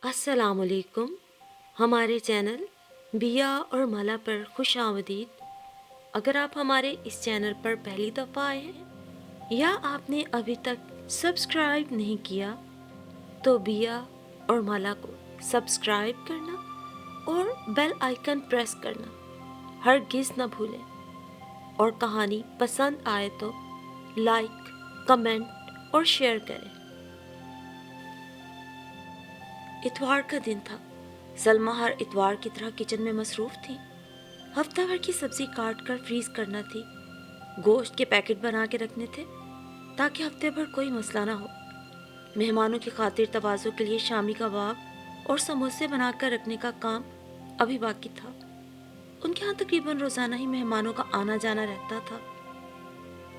अस्सलाम वालेकुम। हमारे चैनल बिया और मला पर खुश आमदीद। अगर आप हमारे इस चैनल पर पहली दफ़ा आए हैं या आपने अभी तक सब्सक्राइब नहीं किया तो बिया और मला को सब्सक्राइब करना और बेल आइकन प्रेस करना हरगिज़ न भूलें। और कहानी पसंद आए तो लाइक, कमेंट और शेयर करें। इतवार का दिन था। सलमा हर इतवार की तरह किचन में मसरूफ़ थी। हफ्ता भर की सब्ज़ी काट कर फ्रीज़ करना थी, गोश्त के पैकेट बना के रखने थे ताकि हफ्ते भर कोई मसला ना हो। मेहमानों की खातिर तवाज़ो के लिए शामी कबाब और समोसे बनाकर रखने का काम अभी बाकी था। उनके यहाँ तकरीबन रोज़ाना ही मेहमानों का आना जाना रहता था।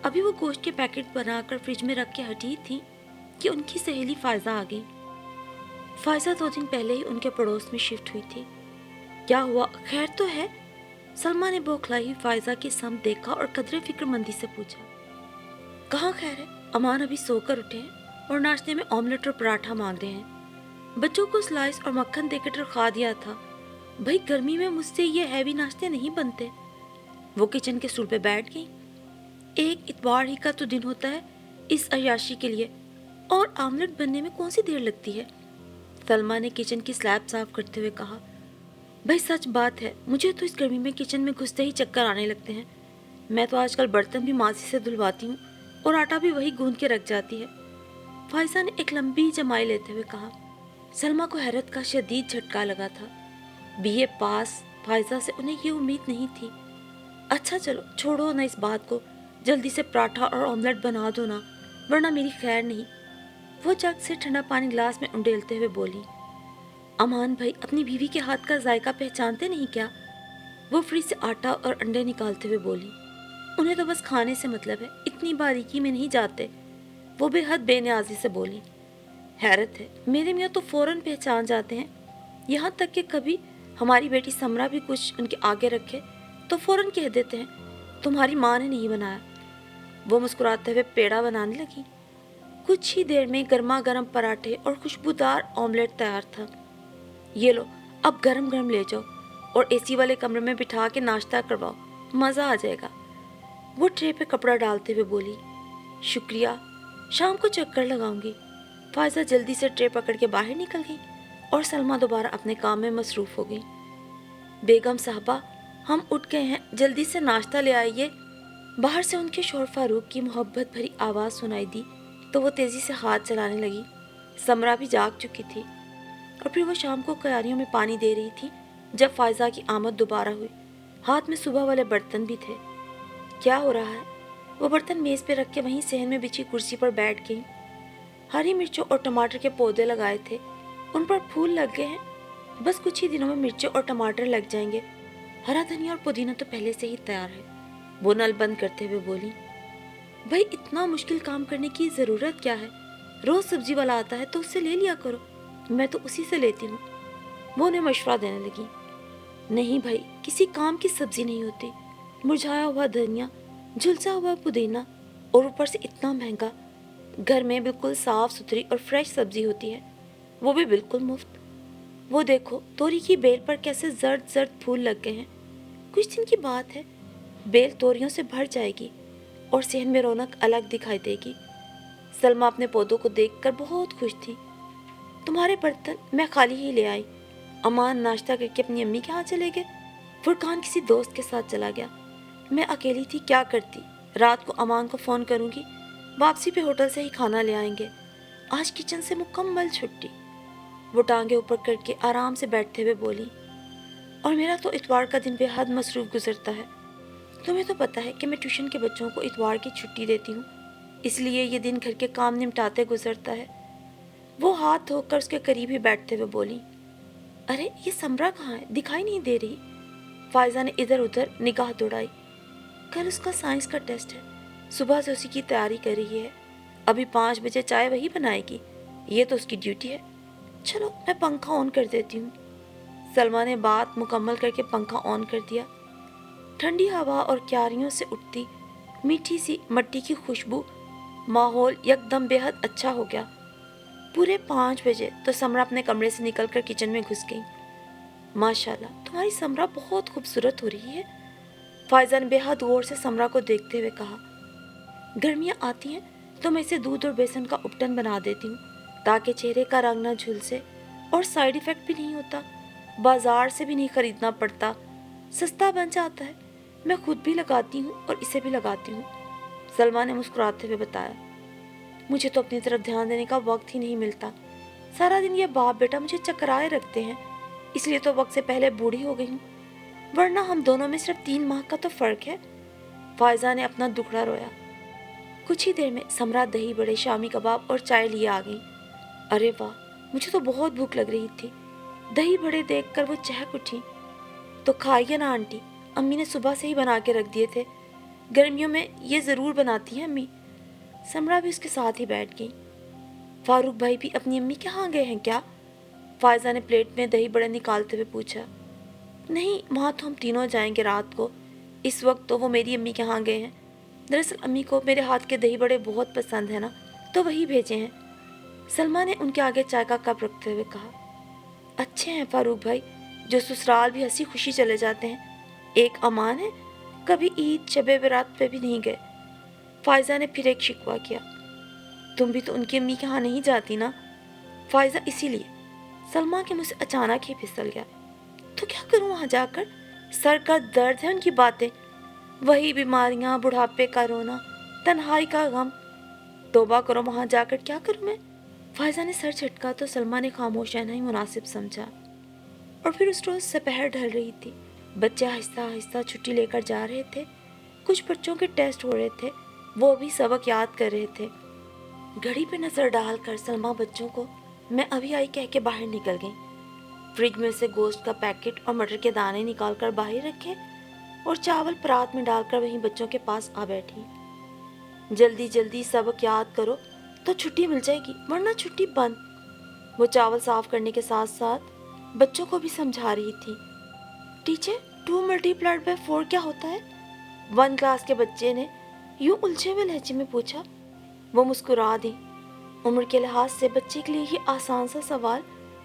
अभी वो गोश्त के पैकेट बनाकर फ्रिज में रख के हटी थी कि उनकी सहेली फ़ायज़ा आ गई। फ़ायज़ा 2 दिन पहले ही उनके पड़ोस में शिफ्ट हुई थी। क्या हुआ, खैर तो है? सलमा ने बौखलाई हुई फ़ायज़ा की समत देखा और कदरे फिक्रमंदी से पूछा। कहाँ खैर है? अमान अभी सोकर उठे हैं और नाश्ते में ऑमलेट और पराठा मांग रहे हैं। बच्चों को स्लाइस और मक्खन देकर रखा दिया था। भाई गर्मी में मुझसे ये हैवी नाश्ते नहीं बनते। वो किचन के स्टूल पे बैठ गई। एक इतवार ही का तो दिन होता है इस अय्याशी के लिए, और ऑमलेट बनने में कौन सी देर लगती है? सलमा ने किचन की स्लैब साफ करते हुए कहा। भाई सच बात है, मुझे तो इस गर्मी में किचन में घुसते ही चक्कर आने लगते हैं। मैं तो आजकल बर्तन भी मासी से धुलवाती हूँ और आटा भी वही गूंद के रख जाती है। फायजा ने एक लंबी जमाई लेते हुए कहा। सलमा को हैरत का शदीद झटका लगा था। बीए पास फायजा से उन्हें ये उम्मीद नहीं थी। अच्छा चलो छोड़ो ना इस बात को, जल्दी से पराठा और ऑमलेट बना दो ना, वरना मेरी खैर नहीं। वो जग से ठंडा पानी ग्लास में उंडेलते हुए बोली। अमान भाई अपनी बीवी के हाथ का जायका पहचानते नहीं क्या? वो फ्रिज से आटा और अंडे निकालते हुए बोली। उन्हें तो बस खाने से मतलब है, इतनी बारीकी में नहीं जाते। वो बेहद बेनियाजी से बोली। हैरत है, मेरे मियाँ तो फौरन पहचान जाते हैं। यहाँ तक कि कभी हमारी बेटी समरा भी कुछ उनके आगे रखे तो फौरन कह देते हैं तुम्हारी माँ ने नहीं बनाया। वो मुस्कुराते हुए पेड़ा बनाने लगी। कुछ ही देर में गर्मा गर्म पराठे और खुशबूदार ऑमलेट तैयार था। ये लो, अब गरम गरम ले जाओ और एसी वाले कमरे में बिठा के नाश्ता करवाओ, मज़ा आ जाएगा। वो ट्रे पे कपड़ा डालते हुए बोली। शुक्रिया, शाम को चक्कर लगाऊंगी। फायजा जल्दी से ट्रे पकड़ के बाहर निकल गई और सलमा दोबारा अपने काम में मसरूफ़ हो गई। बेगम साहबा, हम उठ गए हैं, जल्दी से नाश्ता ले आइए। बाहर से उनके शोर फारूक की मोहब्बत भरी आवाज़ सुनाई दी तो वो तेज़ी से हाथ चलाने लगी। समरा भी जाग चुकी थी और फिर वो शाम को क्यारियों में पानी दे रही थी जब फायजा की आमद दोबारा हुई। हाथ में सुबह वाले बर्तन भी थे। क्या हो रहा है? वो बर्तन मेज़ पे रख के वहीं सहन में बिछी कुर्सी पर बैठ गई। हरी मिर्चों और टमाटर के पौधे लगाए थे, उन पर फूल लग गए हैं। बस कुछ ही दिनों में मिर्चें और टमाटर लग जाएंगे। हरा धनिया और पुदीना तो पहले से ही तैयार है। वो नल बंद करते हुए बोली। भाई इतना मुश्किल काम करने की ज़रूरत क्या है? रोज़ सब्जी वाला आता है तो उससे ले लिया करो, मैं तो उसी से लेती हूँ। वो उन्हें मशवरा देने लगी। नहीं भाई, किसी काम की सब्जी नहीं होती। मुरझाया हुआ धनिया, झुलसा हुआ पुदीना और ऊपर से इतना महंगा। घर में बिल्कुल साफ़ सुथरी और फ्रेश सब्जी होती है, वो भी बिल्कुल मुफ्त। वो देखो तोरी की बेल पर कैसे जर्द जर्द फूल लग गए हैं। कुछ दिन की बात है, बेल तोरियों से भर जाएगी और सहन में रौनक अलग दिखाई देगी। सलमा अपने पौधों को देखकर बहुत खुश थी। तुम्हारे बर्तन मैं खाली ही ले आई। अमान नाश्ता करके अपनी अम्मी के यहाँ चले गए। फुरकान किसी दोस्त के साथ चला गया। मैं अकेली थी, क्या करती? रात को अमान को फ़ोन करूँगी, वापसी पे होटल से ही खाना ले आएंगे। आज किचन से मुकम्मल छुट्टी। वो टांगे ऊपर करके आराम से बैठते हुए बोली। और मेरा तो इतवार का दिन बेहद मसरूफ़ गुजरता है। तुम्हें तो पता है कि मैं ट्यूशन के बच्चों को इतवार की छुट्टी देती हूँ, इसलिए ये दिन घर के काम निपटाते गुजरता है। वो हाथ धोकर उसके करीब ही बैठते हुए बोली। अरे ये समरा कहाँ है, दिखाई नहीं दे रही। फायजा ने इधर उधर निगाह दौड़ाई। कल उसका साइंस का टेस्ट है, सुबह से उसी की तैयारी कर रही है। अभी 5 बजे चाय वही बनाएगी, ये तो उसकी ड्यूटी है। चलो मैं पंखा ऑन कर देती हूँ। सलमा ने बात मुकम्मल करके पंखा ऑन कर दिया। ठंडी हवा और क्यारियों से उठती मीठी सी मट्टी की खुशबू, माहौल यकदम बेहद अच्छा हो गया। पूरे 5 बजे तो समरा अपने कमरे से निकलकर किचन में घुस गई। माशाल्लाह, तुम्हारी समरा बहुत खूबसूरत हो रही है, फायजा ने बेहद गौर से समरा को देखते हुए कहा। गर्मियाँ आती हैं तो मैं इसे दूध और बेसन का उपटन बना देती हूँ ताकि चेहरे का रंग ना झुलसे और साइड इफ़ेक्ट भी नहीं होता, बाजार से भी नहीं खरीदना पड़ता, सस्ता बन जाता है। मैं खुद भी लगाती हूँ और इसे भी लगाती हूँ, सलमा ने मुस्कुराते हुए बताया। मुझे तो अपनी तरफ ध्यान देने का वक्त ही नहीं मिलता, सारा दिन ये बाप बेटा मुझे चकराए रखते हैं, इसलिए तो वक्त से पहले बूढ़ी हो गई हूँ, वरना हम दोनों में सिर्फ 3 माह का तो फ़र्क है। फायजा ने अपना दुखड़ा रोया। कुछ ही देर में समरा दही बड़े, शामी कबाब और चाय लिए आ गई। अरे वाह, मुझे तो बहुत भूख लग रही थी। दही बड़े देखकर वो चहक उठी। तो खाइए ना आंटी, अम्मी ने सुबह से ही बना के रख दिए थे, गर्मियों में ये ज़रूर बनाती हैं अम्मी। समरा भी उसके साथ ही बैठ गई। फारूक भाई भी अपनी अम्मी के यहाँ गए हैं क्या? फायजा ने प्लेट में दही बड़े निकालते हुए पूछा। नहीं, वहाँ तो हम तीनों जाएंगे रात को, इस वक्त तो वो मेरी अम्मी के यहाँ गए हैं। दरअसल अम्मी को मेरे हाथ के दही बड़े बहुत पसंद है ना, तो वही भेजे हैं, सलमा ने उनके आगे चाय का कप रखते हुए कहा। अच्छे हैं फारूक भाई, जो ससुराल भी हंसी खुशी चले जाते हैं, एक अमान है, कभी ईद शबे बरात पे भी नहीं गए। फायजा ने फिर एक शिकवा किया। तुम भी तो उनकी अम्मी के यहाँ नहीं जाती ना? फायजा इसीलिए। सलमा के मुँह से अचानक ही फिसल गया। तो क्या करूँ वहाँ जाकर? सर का दर्द है उनकी बातें, वही बीमारियाँ, बुढ़ापे का रोना, तन्हाई का गम। तौबा करो, वहाँ जाकर क्या करूँ मैं? फायजा ने सर झटका तो सलमा ने खामोश रहना ही मुनासिब समझा। और फिर उस रोज़ दोपहर ढल रही थी, बच्चे आहिस्ता आहिस्ता छुट्टी लेकर जा रहे थे। कुछ बच्चों के टेस्ट हो रहे थे, वो भी सबक याद कर रहे थे। घड़ी पे नज़र डालकर सलमा बच्चों को मैं अभी आई कह के बाहर निकल गई। फ्रिज में से गोश्त का पैकेट और मटर के दाने निकाल कर बाहर रखे और चावल परात में डालकर वहीं बच्चों के पास आ बैठी। जल्दी जल्दी सबक याद करो तो छुट्टी मिल जाएगी, वरना छुट्टी बंद। वो चावल साफ करने के साथ साथ बच्चों को भी समझा रही थी। टीचर, 2 मल्टीप्लाइड बाय 4 क्या होता है? 1 क्लास के बच्चे ने यूं उलझे हुए लहजे में पूछा। वो मुस्कुरा दी। उम्र के लिहाज से बच्चे के लिए ये आसान सा सवाल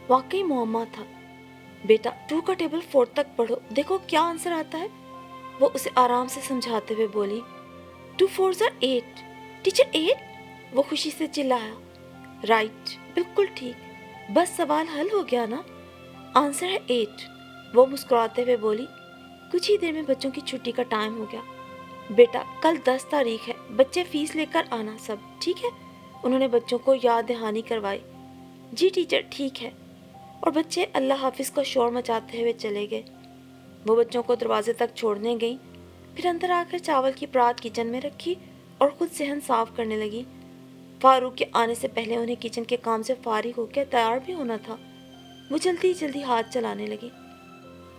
वाकई मुअम्मा था। बेटा, 2 का टेबल 4 तक पढ़ो, देखो क्या आंसर आता है, वो उसे आराम से समझाते हुए बोली। 2 4s are 8। टीचर 8? वो खुशी से चिल्लाया। राइट, बिल्कुल ठीक, बस सवाल हल हो गया ना, आंसर है 8। वो मुस्कुराते हुए बोली। कुछ ही देर में बच्चों की छुट्टी का टाइम हो गया। बेटा, कल 10 तारीख है, बच्चे फीस लेकर आना सब, ठीक है? उन्होंने बच्चों को याद दहानी करवाई। जी टीचर, ठीक है। और बच्चे अल्लाह हाफिज़ का शोर मचाते हुए चले गए। वो बच्चों को दरवाजे तक छोड़ने गई, फिर अंदर आकर चावल की परात किचन में रखी और खुद सेहन साफ करने लगी। फारूक के आने से पहले उन्हें किचन के काम से फारिग होकर तैयार भी होना था। वो जल्दी जल्दी हाथ चलाने लगी।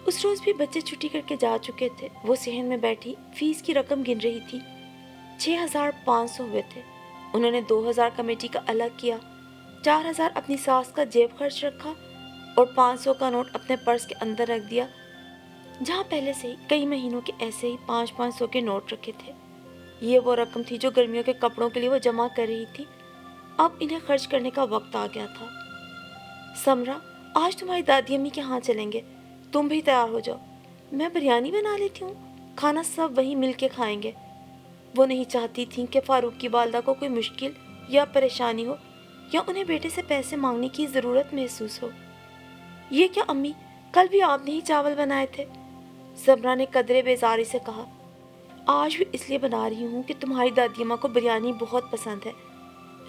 उस रोज़ भी बच्चे छुट्टी करके जा चुके थे। वो सेहन में बैठी फीस की रकम गिन रही थी। 6500 हुए थे। उन्होंने 2000 कमेटी का अलग किया, 4000 अपनी सास का जेब खर्च रखा और 500 का नोट अपने पर्स के अंदर रख दिया, जहाँ पहले से ही कई महीनों के ऐसे ही 500 के नोट रखे थे। ये वो रकम थी जो गर्मियों के कपड़ों के लिए वो जमा कर रही थी। अब इन्हें खर्च करने का वक्त आ गया था। समरा, आज तुम्हारी दादी अम्मी के यहाँ चलेंगे, तुम भी तैयार हो जाओ। मैं बिरयानी बना लेती हूँ, खाना सब वहीं मिल के खाएंगे। वो नहीं चाहती थी कि फारूक की वालदा को कोई मुश्किल या परेशानी हो या उन्हें बेटे से पैसे मांगने की ज़रूरत महसूस हो। ये क्या अम्मी, कल भी आपने ही चावल बनाए थे, समरा ने कदरे बेजारी से कहा। आज भी इसलिए बना रही हूँ कि तुम्हारी दादी अम्मा को बिरयानी बहुत पसंद है,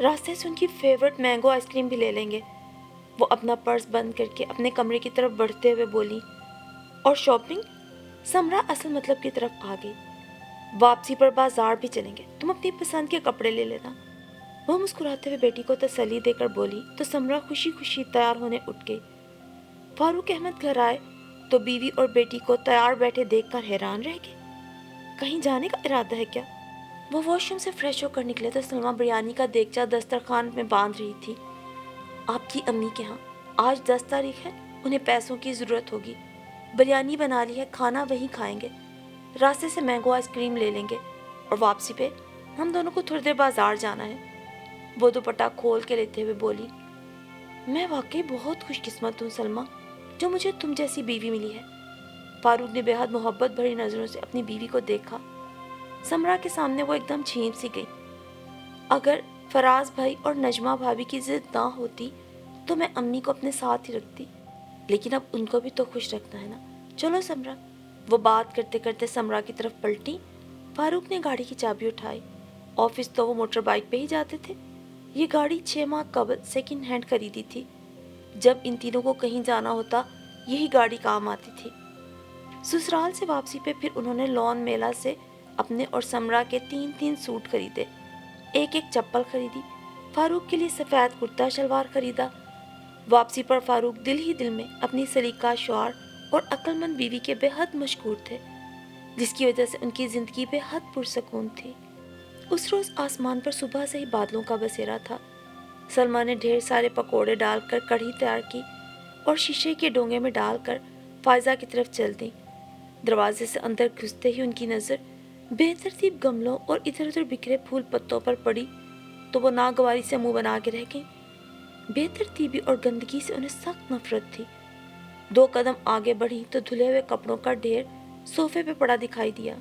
रास्ते से उनकी फेवरेट मैंगो आइसक्रीम भी ले लेंगे। वो अपना पर्स बंद करके अपने कमरे की तरफ बढ़ते हुए बोली। और शॉपिंग? समरा असल मतलब की तरफ आ गई। वापसी पर बाजार भी चलेंगे, तुम अपनी पसंद के कपड़े ले लेना। वह मुस्कुराते हुए बेटी को तसल्ली देकर बोली तो समरा खुशी खुशी तैयार होने उठ गई। फारूक अहमद घर आए तो बीवी और बेटी को तैयार बैठे देखकर हैरान रह गए। कहीं जाने का इरादा है क्या? वो वॉशरूम से फ्रेश होकर निकले तो सलमा बिरयानी का देगचा दस्तरखान में बांध रही थी। आपकी अम्मी के यहाँ आज 10 तारीख है, उन्हें पैसों की ज़रूरत होगी। बिरयानी बना ली है, खाना वहीं खाएंगे, रास्ते से मैंगो आइसक्रीम ले लेंगे और वापसी पे हम दोनों को थोड़ी देर बाजार जाना है। वो दुपट्टा खोल के लेते हुए बोली। میں واقعی بہت خوش قسمت ہوں سلمہ، جو مجھے تم جیسی بیوی ملی ہے۔ فاروق نے بے حد محبت بھری نظروں سے اپنی بیوی کو دیکھا۔ سمرا کے سامنے وہ ایک دم چھین سی گئی۔ اگر فراز بھائی اور نجمہ بھابھی کی ضد نہ ہوتی تو میں امی کو اپنے ساتھ ہی رکھتی، لیکن اب ان کو بھی تو خوش رکھنا ہے نا۔ چلو سمرا۔ وہ بات کرتے کرتے سمرا کی طرف پلٹی۔ فاروق نے گاڑی کی چابی اٹھائی۔ آفس تو وہ موٹر بائک پہ ہی جاتے تھے، یہ گاڑی 6 ماہ قبل سیکنڈ ہینڈ خریدی تھی۔ جب ان تینوں کو کہیں جانا ہوتا یہی گاڑی کام آتی تھی۔ سسرال سے واپسی پہ پھر انہوں نے لون میلہ سے اپنے اور سمرا کے 3 سوٹ خریدے، ایک چپل خریدی، فاروق کے لیے سفید کرتا شلوار خریدا۔ واپسی پر فاروق دل ہی دل میں اپنی سلیقہ شعار اور عقل مند بیوی کے بے حد مشکور تھے، جس کی وجہ سے ان کی زندگی بے حد پرسکون تھی۔ اس روز آسمان پر صبح سے ہی بادلوں کا بسیرا تھا۔ سلمہ نے ڈھیر سارے پکوڑے ڈال کر کڑھی تیار کی اور شیشے کے ڈونگے میں ڈال کر فائزہ کی طرف چل دی۔ دروازے سے اندر گھستے ہی ان کی نظر بے ترتیب گملوں اور ادھر ادھر بکھرے پھول پتوں پر پڑی تو وہ ناگواری سے منہ بنا کے رہ گئی۔ بے ترتیبی اور گندگی سے انہیں سخت نفرت تھی۔ 2 قدم آگے بڑھی تو دھلے ہوئے کپڑوں کا ڈھیر صوفے پہ پڑا دکھائی دیا۔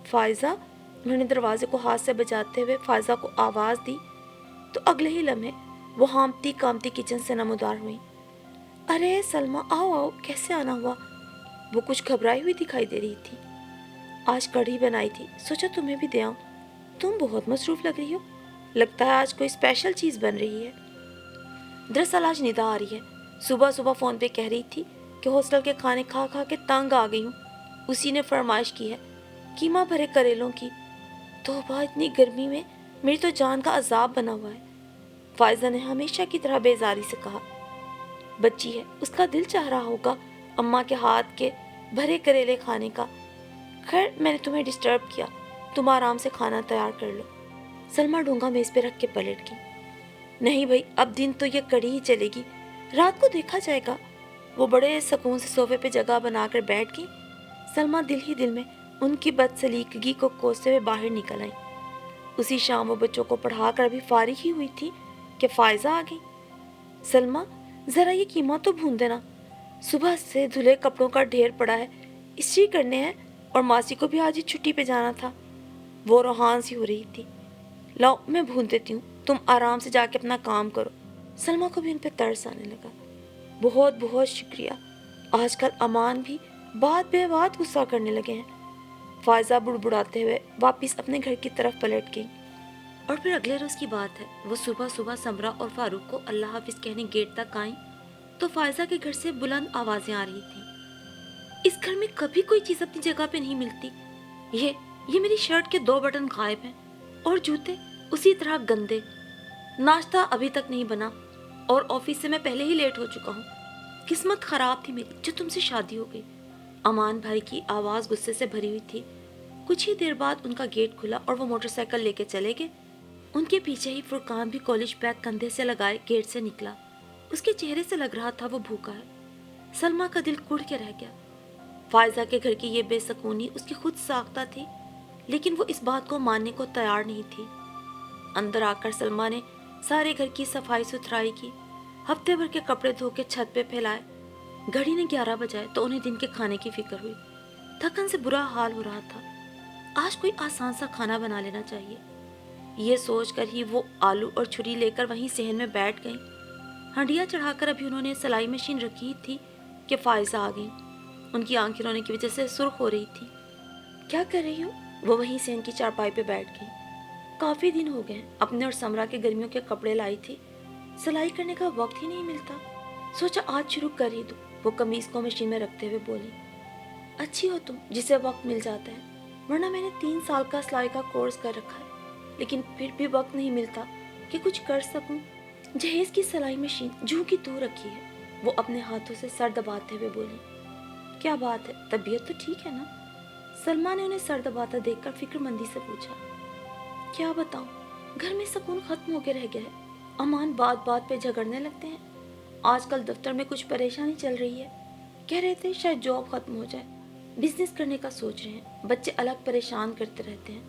فائزہ، انہوں نے دروازے کو ہاتھ سے بجاتے ہوئے فائزہ کو آواز دی تو اگلے ہی لمحے وہ ہامتی کامتی کچن سے نمودار ہوئی۔ ارے سلمہ، آؤ آؤ، کیسے آنا ہوا؟ وہ کچھ گھبرائی ہوئی دکھائی دے رہی تھی۔ آج کڑھی بنائی تھی، سوچا تمہیں بھی دے آؤں۔ تم بہت مصروف لگ رہی ہو، لگتا ہے آج کوئی اسپیشل چیز بن رہی ہے۔ دراصل آج ندا آ رہی ہے، صبح صبح فون پہ کہہ رہی تھی کہ ہاسٹل کے کھانے کھا کھا کے تنگ آ گئی ہوں، اسی نے فرمائش کی ہے قیمہ بھرے کریلوں کی۔ توبہ، اتنی گرمی میں میری تو جان کا عذاب بنا ہوا ہے، فائزہ نے ہمیشہ کی طرح بیزاری سے کہا۔ بچی ہے، اس کا دل چاہ رہا ہوگا اماں کے ہاتھ کے بھرے کریلے کھانے کا۔ خیر، میں نے تمہیں ڈسٹرب کیا، تم آرام سے کھانا تیار کر لو۔ سلمہ ڈونگا میز پہ رکھ کے پلٹ گئی۔ نہیں بھائی، اب دن تو یہ کڑھی ہی چلے گی، رات کو دیکھا جائے گا۔ وہ بڑے سکون سے صوفے پہ جگہ بنا کر بیٹھ گئی۔ سلمہ دل ہی دل میں ان کی بد سلیقگی کو کوستے ہوئے باہر نکل آئی۔ اسی شام وہ بچوں کو پڑھا کر ابھی فارغ ہی ہوئی تھی کہ فائزہ آ گئی۔ سلمہ، ذرا یہ قیمہ تو بھون دینا، صبح سے دھلے کپڑوں کا ڈھیر پڑا ہے، استری کرنے ہیں، اور ماسی کو بھی آج ہی چھٹی پہ جانا تھا۔ وہ روحان سی ہو رہی تھی۔ لاؤ میں بھون دیتی ہوں، تم آرام سے جا کے اپنا کام کرو۔ سلمہ کو بھی ان پہ ترس آنے لگا۔ بہت بہت شکریہ۔ آج کل امان بھی بات بے بات غصہ کرنے لگے ہیں۔ فائزہ بڑبڑاتے ہوئے واپس اپنے گھر کی طرف پلٹ گئی۔ اور پھر اگلے روز کی بات ہے، وہ صبح صبح سمرا اور فاروق کو اللہ حافظ کہنے گیٹ تک آئیں تو فائزہ کے گھر سے بلند آوازیں آ رہی تھیں۔ اس گھر میں کبھی کوئی چیز اپنی جگہ پہ نہیں ملتی۔ یہ میری شرٹ کے 2 بٹن غائب ہیں اور جوتے اسی طرح گندے۔ ناشتہ ابھی تک نہیں بنا اور آفس سے میں پہلے ہی لیٹ ہو چکا ہوں۔ قسمت خراب تھی میری جو تم سے شادی ہو گئی۔ امان بھائی کی آواز غصے سے بھری ہوئی تھی۔ کچھ ہی دیر بعد ان کا گیٹ کھلا اور وہ موٹر سائیکل لے کے چلے گئے۔ ان کے پیچھے ہی فرقان بھی کالج بیگ کندھے سے لگائے گیٹ سے نکلا۔ اس کے چہرے سے لگ رہا تھا وہ بھوکا ہے۔ سلمہ کا دل کڑ کے رہ گیا۔ فائزہ کے گھر کی یہ بے سکونی اس کی خود ساختہ تھی، لیکن وہ اس بات کو ماننے کو تیار نہیں تھی۔ اندر آ کر سلمہ نے سارے گھر کی صفائی ستھرائی کی، ہفتے بھر کے کپڑے دھو کے چھت پہ پھیلائے۔ گھڑی نے 11 بجائے تو انہیں دن کے کھانے کی فکر ہوئی۔ تھکن سے برا حال ہو رہا تھا۔ آج کوئی آسان سا کھانا بنا لینا چاہیے، یہ سوچ کر ہی وہ آلو اور چھری لے کر وہیں صحن میں بیٹھ گئیں۔ ہنڈیا چڑھا کر ابھی انہوں نے سلائی مشین رکھی تھی کہ فائزہ آ گئی۔ ان کی آنکھیں رونے کی وجہ سے سرخ ہو رہی تھی۔ کیا کر رہی ہو؟ وہ وہیں صحن کی چارپائی پہ بیٹھ گئی۔ کافی دن ہو گئے، اپنے اور سمرا کے گرمیوں کے کپڑے لائی تھی، سلائی کرنے کا وقت ہی نہیں ملتا، سوچا آج شروع کر ہی دو۔ وہ قمیص کو مشین میں رکھتے ہوئے بولی۔ اچھی ہو تم جسے وقت مل جاتا ہے، ورنہ میں نے 3 سال کا سلائی کا کورس کر رکھا ہے، لیکن پھر بھی وقت نہیں ملتا کہ کچھ کر سکوں۔ جہیز کی سلائی مشین جوں کی تو رکھی ہے، وہ اپنے ہاتھوں سے سر دباتے ہوئے بولی۔ کیا بات ہے، طبیعت تو ٹھیک ہے نا؟ سلمہ نے انہیں سر دباتا دیکھ کر فکر مندی سے پوچھا۔ کیا بتاؤں، گھر میں سکون ختم ہو کے رہ گیا ہے۔ امان بات بات پہ جھگڑنے لگتے ہیں۔ آج کل دفتر میں کچھ پریشانی چل رہی ہے، کہہ رہے تھے شاید جاب ختم ہو جائے، بزنس کرنے کا سوچ رہے ہیں، بچے الگ پریشان کرتے رہتے ہیں۔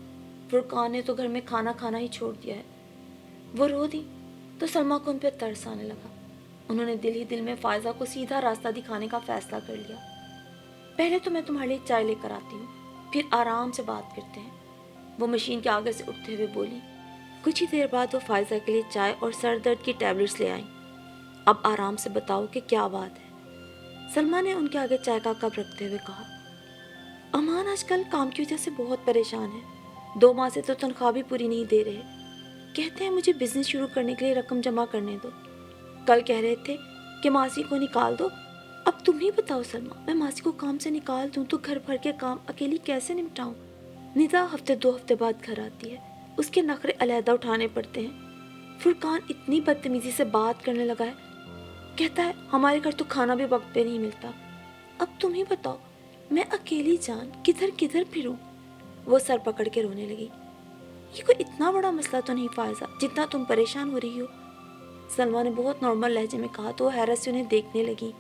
فرقان نے تو گھر میں کھانا کھانا ہی چھوڑ دیا ہے۔ وہ رو دی تو سلمہ کو ان پہ ترس آنے لگا۔ उन्होंने दिल ही दिल में फायजा को सीधा रास्ता दिखाने का फैसला कर लिया। पहले तो मैं तुम्हारे लिए चाय लेकर आती हूँ, फिर आराम से बात करते हैं, वो मशीन के आगे से उठते हुए बोली। कुछ ही देर बाद वो फायजा के लिए चाय और सर दर्द की टैबलेट्स ले आईं। अब आराम से बताओ कि क्या बात है, सलमा ने उनके आगे चाय का कप रखते हुए कहा। अमान आजकल काम की वजह से बहुत परेशान है, 2 माह से तो तनख्वाह भी पूरी नहीं दे रहे। कहते हैं मुझे बिजनेस शुरू करने के लिए रकम जमा करने दो। कल कह रहे थे कि मासी को निकाल दो। अब तुम ही बताओ सलमा, मैं मासी को काम से निकाल दूं तो घर भर के काम अकेली कैसे निपटाऊं? निदा हफ्ते 2 हफ्ते बाद घर आती है, उसके नखरे अलहदा उठाने पड़ते हैं। फुरकान इतनी बदतमीजी से बात करने लगा है, कहता है हमारे घर तो खाना भी वक्त पे नहीं मिलता। अब तुम ही बताओ, मैं अकेली जान किधर किधर फिरूं? वो सर पकड़ के रोने लगी। ये कोई इतना बड़ा मसला तो नहीं फायजा जितना तुम परेशान हो रही हो, सलमा ने बहुत नॉर्मल लहजे में कहा। तो वो हैरत से उन्हें देखने लगी।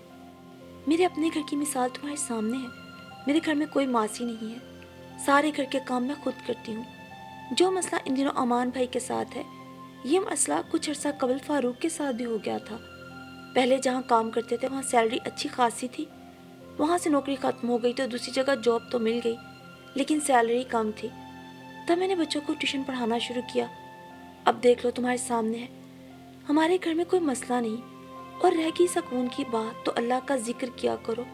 मेरे अपने घर की मिसाल तुम्हारे सामने है। मेरे घर में कोई मासी नहीं है, सारे घर के काम मैं खुद करती हूँ। जो मसला इन दिनों अमान भाई के साथ है, ये मसला कुछ अर्सा कबल फारूक के साथ भी हो गया था। पहले जहाँ काम करते थे वहाँ सैलरी अच्छी खासी थी, वहाँ से नौकरी ख़त्म हो गई तो दूसरी जगह जॉब तो मिल गई, लेकिन सैलरी कम थी। तब मैंने बच्चों को ट्यूशन पढ़ाना शुरू किया। अब देख लो तुम्हारे सामने है, हमारे घर में कोई मसला नहीं। और रह गई सुकून की बात तो अल्लाह का जिक्र किया करो,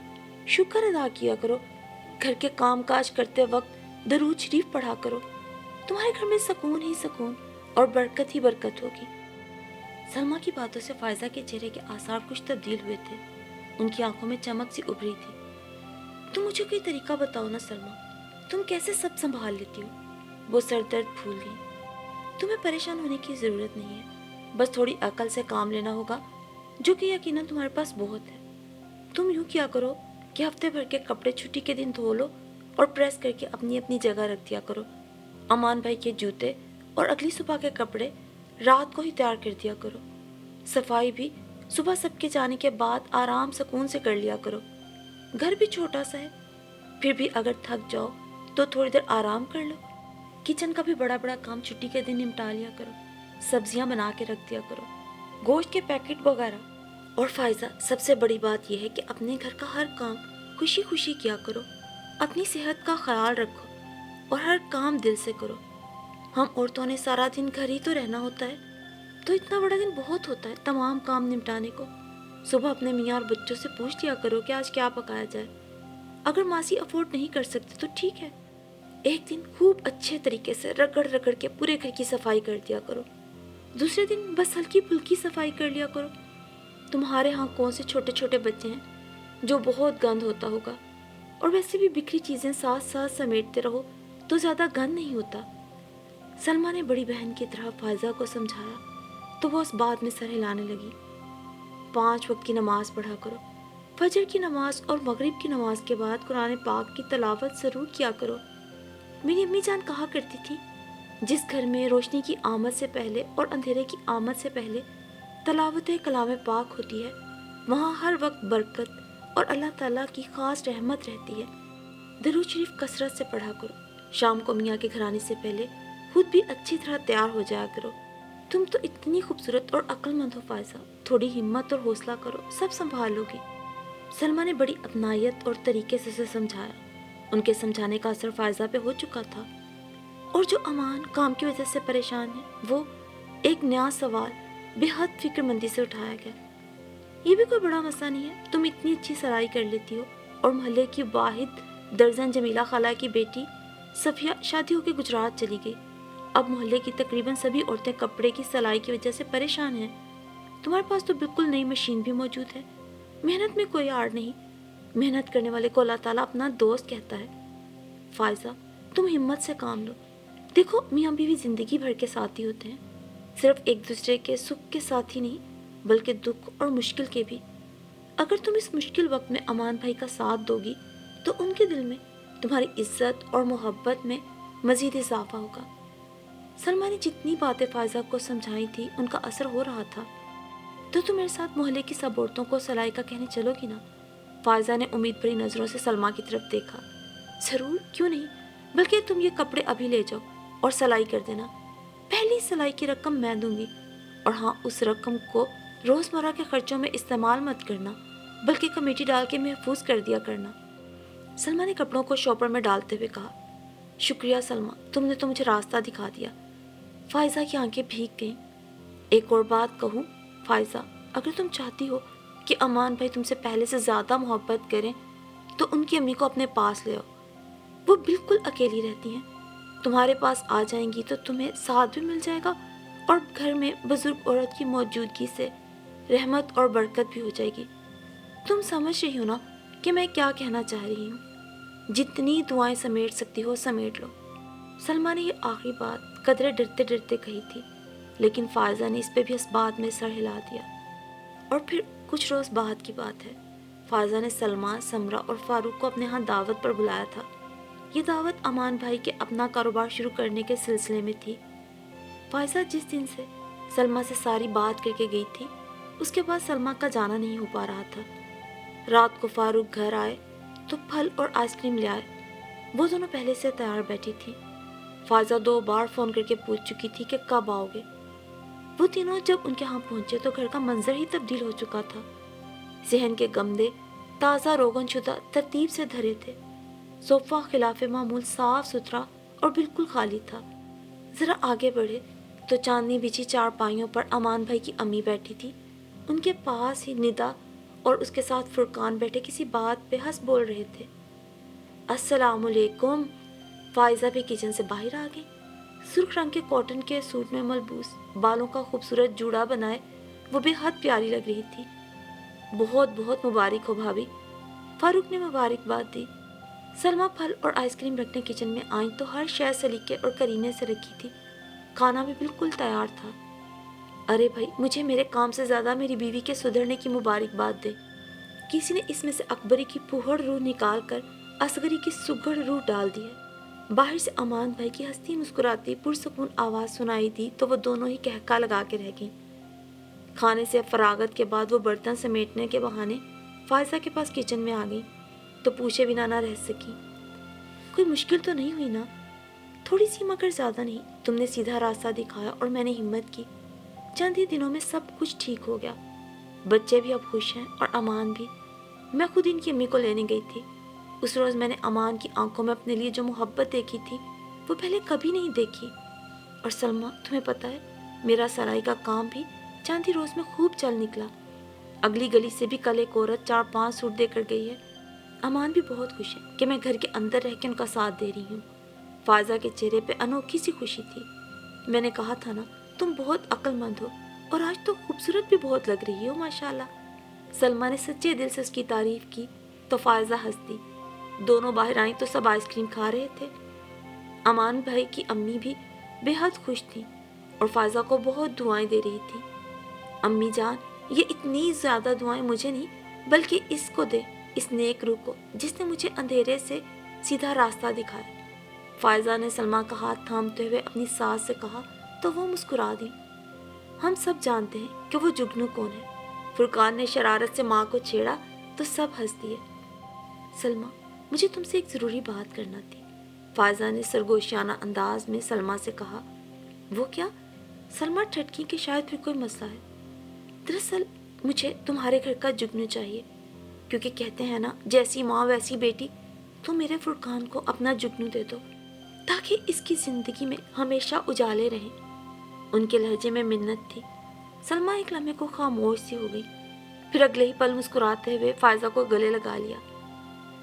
शुक्र अदा किया करो, घर के काम काज करते वक्त दरूद शरीफ पढ़ा करो। तुम्हारे घर में सुकून ही सुकून और बरकत ही बरकत होगी। सलमा की बातों से फायजा के चेहरे के आसार कुछ तब्दील हुए थे, उनकी आंखों में चमक सी उभरी थी। तुम मुझे कोई तरीका बताओ ना सलमा, तुम कैसे सब संभाल लेती हो? वो सर दर्द भूल गई। तुम्हें परेशान होने की ज़रूरत नहीं है, बस थोड़ी अकल से काम लेना होगा, जो कि यकीनन तुम्हारे पास बहुत है। तुम यूँ किया करो कि हफ्ते भर के कपड़े छुट्टी के दिन धो लो और प्रेस करके अपनी अपनी जगह रख दिया करो। अमान भाई के जूते और अगली सुबह के कपड़े रात को ही तैयार कर दिया करो। सफाई भी सुबह सबके जाने के बाद आराम सुकून से कर लिया करो। घर भी छोटा सा है, फिर भी अगर थक जाओ तो थोड़ी देर आराम कर लो। किचन का भी बड़ा बड़ा काम छुट्टी के दिन निपटा लिया करो। सब्जियां बना के रख दिया करो, गोश्त के पैकेट वगैरह। और फायजा, सबसे बड़ी बात यह है कि अपने घर का हर काम खुशी खुशी किया करो। अपनी सेहत का ख्याल रखो और हर काम दिल से करो। हम औरतों ने सारा दिन घर ही तो रहना होता है, तो इतना बड़ा दिन बहुत होता है तमाम काम निपटाने को। सुबह अपने मियाँ और बच्चों से पूछ लिया करो कि आज क्या पकाया जाए। अगर मासी अफोर्ड नहीं कर सकते तो ठीक है, एक दिन खूब अच्छे तरीके से रगड़ रगड़ के पूरे घर की सफाई कर दिया करो। दूसरे दिन बस हल्की फुल्की सफाई कर लिया करो। तुम्हारे यहाँ कौन से छोटे छोटे बच्चे हैं जो बहुत गंद होता होगा, और वैसे भी बिखरी चीज़ें साथ साथ समेटते रहो तो ज़्यादा गंद नहीं होता। सलमा ने बड़ी बहन की तरह फायजा को समझाया तो वो उस बात में सर हिलाने लगी। 5 वक्त की नमाज पढ़ा करो। फजर की नमाज और मगरिब की नमाज के बाद कुरान पाक की तलावत ज़रूर किया करो। मेरी अम्मी जान कहा करती थी, जिस घर में रोशनी की आमद से पहले और अंधेरे की आमद से पहले तलावत कलाम पाक होती है, वहाँ हर वक्त बरकत और अल्लाह ताला की ख़ास रहमत रहती है। दरूद शरीफ कसरत से पढ़ा करो। शाम को मियाँ के घर आने से पहले खुद भी अच्छी तरह तैयार हो जाया करो। तुम तो इतनी खूबसूरत और अक्लमंद हो फायजा, थोड़ी हिम्मत और हौसला करो, सब संभाल लोगी। सलमा ने बड़ी अपनायत और तरीके से उसे समझाया। उनके समझाने का असर फायजा पे हो चुका था। और जो अमान काम की वजह से परेशान है, वो एक नया सवाल बेहद फिक्रमंदी से उठाया गया। ये भी कोई बड़ा मसला नहीं है, तुम इतनी अच्छी सराई कर लेती हो, और मोहल्ले की वाहिद दर्जन जमीला खाला की बेटी सफिया शादी होकर गुजरात चली गई। अब मोहल्ले की तकरीबन सभी औरतें कपड़े की सिलाई की वजह से परेशान हैं। तुम्हारे पास तो बिल्कुल नई मशीन भी मौजूद है। मेहनत में कोई आड़ नहीं, मेहनत करने वाले को अल्लाह ताला अपना दोस्त कहता है। फायजा, तुम हिम्मत से काम लो। देखो, मियाँ बीवी जिंदगी भर के साथी होते हैं, सिर्फ एक दूसरे के सुख के साथ ही नहीं बल्कि दुख और मुश्किल के भी। अगर तुम इस मुश्किल वक्त में अमान भाई का साथ दोगी तो उनके दिल में तुम्हारी इज्जत और मोहब्बत में मजीद इजाफा होगा। सलमा ने जितनी बातें फायजा को समझाई थी उनका असर हो रहा था। तो तुम मेरे साथ मोहल्ले की सब औरतों को सलाई का कहने चलोगी ना? फायजा ने उम्मीद भरी नज़रों से सलमा की तरफ देखा। ज़रूर, क्यों नहीं, बल्कि तुम ये कपड़े अभी ले जाओ और सिलाई कर देना। पहली सिलाई की रकम मैं दूंगी, और हाँ, उस रकम को روزمرہ کے خرچوں میں استعمال مت کرنا، بلکہ کمیٹی ڈال کے محفوظ کر دیا کرنا۔ سلمہ نے کپڑوں کو شاپر میں ڈالتے ہوئے کہا۔ شکریہ سلمہ، تم نے تو مجھے راستہ دکھا دیا۔ فائزہ کی آنکھیں بھیگ گئیں۔ ایک اور بات کہوں فائزہ، اگر تم چاہتی ہو کہ امان بھائی تم سے پہلے سے زیادہ محبت کریں تو ان کی امی کو اپنے پاس لے آؤ۔ وہ بالکل اکیلی رہتی ہیں، تمہارے پاس آ جائیں گی تو تمہیں ساتھ بھی مل جائے گا، اور گھر میں بزرگ عورت کی موجودگی سے رحمت اور برکت بھی ہو جائے گی۔ تم سمجھ رہی ہو نا کہ میں کیا کہنا چاہ رہی ہوں؟ جتنی دعائیں سمیٹ سکتی ہو سمیٹ لو۔ سلمہ نے یہ آخری بات قدرے ڈرتے ڈرتے کہی تھی، لیکن فائزہ نے اس پہ بھی اس بات میں سر ہلا دیا۔ اور پھر کچھ روز بعد کی بات ہے، فائزہ نے سلمہ، سمرہ اور فاروق کو اپنے ہاں دعوت پر بلایا تھا۔ یہ دعوت امان بھائی کے اپنا کاروبار شروع کرنے کے سلسلے میں تھی۔ فائزہ جس دن سے سلمہ سے ساری بات کر کے گئی تھی، اس کے بعد سلمہ کا جانا نہیں ہو پا رہا تھا۔ رات کو فاروق گھر آئے تو پھل اور آئس کریم لے آئے۔ وہ دونوں پہلے سے تیار بیٹھی تھی۔ فائزہ 2 بار فون کر کے پوچھ چکی تھی کہ کب آؤ گے۔ وہ تینوں جب ان کے ہاں پہنچے تو گھر کا منظر ہی تبدیل ہو چکا تھا۔ صحن کے گملے تازہ روغن شدہ ترتیب سے دھرے تھے۔ صوفہ خلاف معمول صاف ستھرا اور بالکل خالی تھا۔ ذرا آگے بڑھے تو چاندنی بچھی چارپائیوں پر امان بھائی کی امی بیٹھی تھی۔ ان کے پاس ہی ندا اور اس کے ساتھ فرقان بیٹھے کسی بات پہ ہنس بول رہے تھے۔ السلام علیکم۔ فائزہ بھی کچن سے باہر آ گئی۔ سرخ رنگ کے کاٹن کے سوٹ میں ملبوس، بالوں کا خوبصورت جوڑا بنائے وہ بے حد پیاری لگ رہی تھی۔ بہت بہت مبارک ہو بھابھی، فاروق نے مبارکباد دی۔ سلمہ پھل اور آئس کریم رکھنے کچن میں آئیں تو ہر شے سلیقے اور کرینے سے رکھی تھی۔ کھانا بھی بالکل تیار تھا۔ ارے بھائی، مجھے میرے کام سے زیادہ میری بیوی کے سدھرنے کی مبارکباد دے۔ کسی نے اس میں سے اکبری کی پھوہڑ روح نکال کر اصغری کی سگڑ روح ڈال دی ہے۔ باہر سے امان بھائی کی ہنستی مسکراتی پرسکون آواز سنائی دی تو وہ دونوں ہی کہکا لگا کے رہ گئیں۔ کھانے سے فراغت کے بعد وہ برتن سمیٹنے کے بہانے فائزہ کے پاس کچن میں آ گئی تو پوچھے بنا نہ رہ سکی۔ کوئی مشکل تو نہیں ہوئی نا؟ تھوڑی سی مگر زیادہ نہیں۔ تم نے سیدھا راستہ دکھایا اور میں نے ہمت کی۔ چند ہی دنوں میں سب کچھ ٹھیک ہو گیا۔ بچے بھی اب خوش ہیں اور امان بھی۔ میں خود ان کی امی کو لینے گئی تھی۔ اس روز میں نے امان کی آنکھوں میں اپنے لیے جو محبت دیکھی تھی وہ پہلے کبھی نہیں دیکھی۔ اور سلمہ، تمہیں پتہ ہے میرا سرائی کا کام بھی چند ہی روز میں خوب چل نکلا۔ اگلی گلی سے بھی کل ایک عورت 4-5 سوٹ دے کر گئی ہے۔ امان بھی بہت خوش ہے کہ میں گھر کے اندر رہ کے ان کا ساتھ دے رہی ہوں۔ فائزہ کے چہرے پہ انوکھی سی خوشی تھی۔ میں نے کہا تھا نا تم بہت عقل مند ہو، اور آج تو خوبصورت بھی بہت لگ رہی ہو ماشاءاللہ۔ سلمہ نے سچے دل سے اس کی تعریف کی تو فائزہ ہنس دی۔ دونوں باہر آئیں تو سب آئس کریم کھا رہے تھے۔ امان بھائی کی امی بھی بے حد خوش تھیں اور فائزہ کو بہت دعائیں دے رہی تھی۔ امی جان، یہ اتنی زیادہ دعائیں مجھے نہیں بلکہ اس کو دے، اس نیک روح کو جس نے مجھے اندھیرے سے سیدھا راستہ دکھایا۔ فائزہ نے سلمہ کا ہاتھ تھامتے ہوئے اپنی ساس سے کہا تو وہ مسکرا دی۔ ہم سب جانتے ہیں کہ وہ جگنو کون ہے۔ فرقان نے شرارت سے ماں کو چھیڑا تو سب ہنس دیے۔ سلمہ، مجھے تم سے ایک ضروری بات کرنا تھی، فائزہ نے سرگوشیانہ انداز میں سلمہ سے کہا۔ وہ کیا؟ سلمہ ٹھٹکی کہ شاید پھر کوئی مسئلہ ہے۔ دراصل مجھے تمہارے گھر کا جگنو چاہیے، کیونکہ کہتے ہیں نا جیسی ماں ویسی بیٹی، تو میرے فرقان کو اپنا جگنو دے دو تاکہ اس کی زندگی میں ہمیشہ اجالے رہیں۔ ان کے لہجے میں منت تھی۔ سلمہ ایک لمحے کو خاموش سی ہو گئی، پھر اگلے ہی پل مسکراتے ہوئے فائزہ کو گلے لگا لیا۔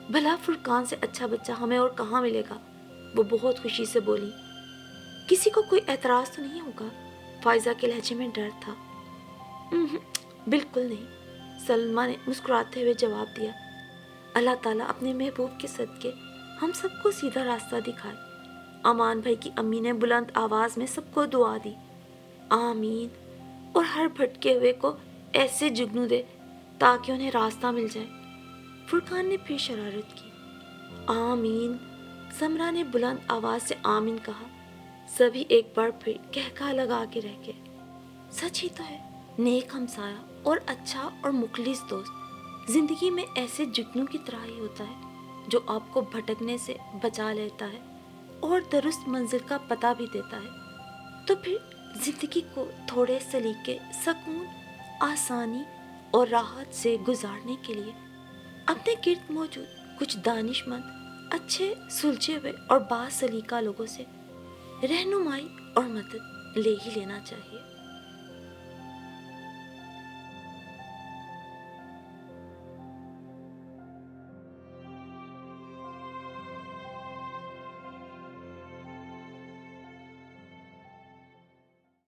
بھلا فرقان سے اچھا بچہ ہمیں اور کہاں ملے گا؟ وہ بہت خوشی سے بولی۔ کسی کو کوئی اعتراض تو نہیں ہوگا؟ فائزہ کے لہجے میں ڈر تھا۔ بالکل نہیں، سلمہ نے مسکراتے ہوئے جواب دیا۔ اللہ تعالیٰ اپنے محبوب کے صدقے ہم سب کو سیدھا راستہ دکھائے۔ امان بھائی کی امی نے بلند آواز میں سب کو دعا دی۔ آمین۔ اور ہر بھٹکے ہوئے کو ایسے جگنو دے تاکہ انہیں راستہ مل جائے۔ فرقان نے پھر شرارت کی۔ آمین۔ سمرہ نے بلند آواز سے آمین کہا۔ سبھی ایک بار پھر کہکا لگا کے رہ گئے۔ سچ ہی تو ہے، نیک ہمسایہ اور اچھا اور مخلص دوست زندگی میں ایسے جگنو کی طرح ہی ہوتا ہے جو آپ کو بھٹکنے سے بچا لیتا ہے اور درست منزل کا پتہ بھی دیتا ہے۔ تو پھر زندگی کو تھوڑے سلیقے، سکون آسانی اور راحت سے گزارنے کے لیے اپنے گرد موجود کچھ دانش مند، اچھے سلجھے ہوئے اور با سلیقہ لوگوں سے رہنمائی اور مدد لے ہی لینا چاہیے۔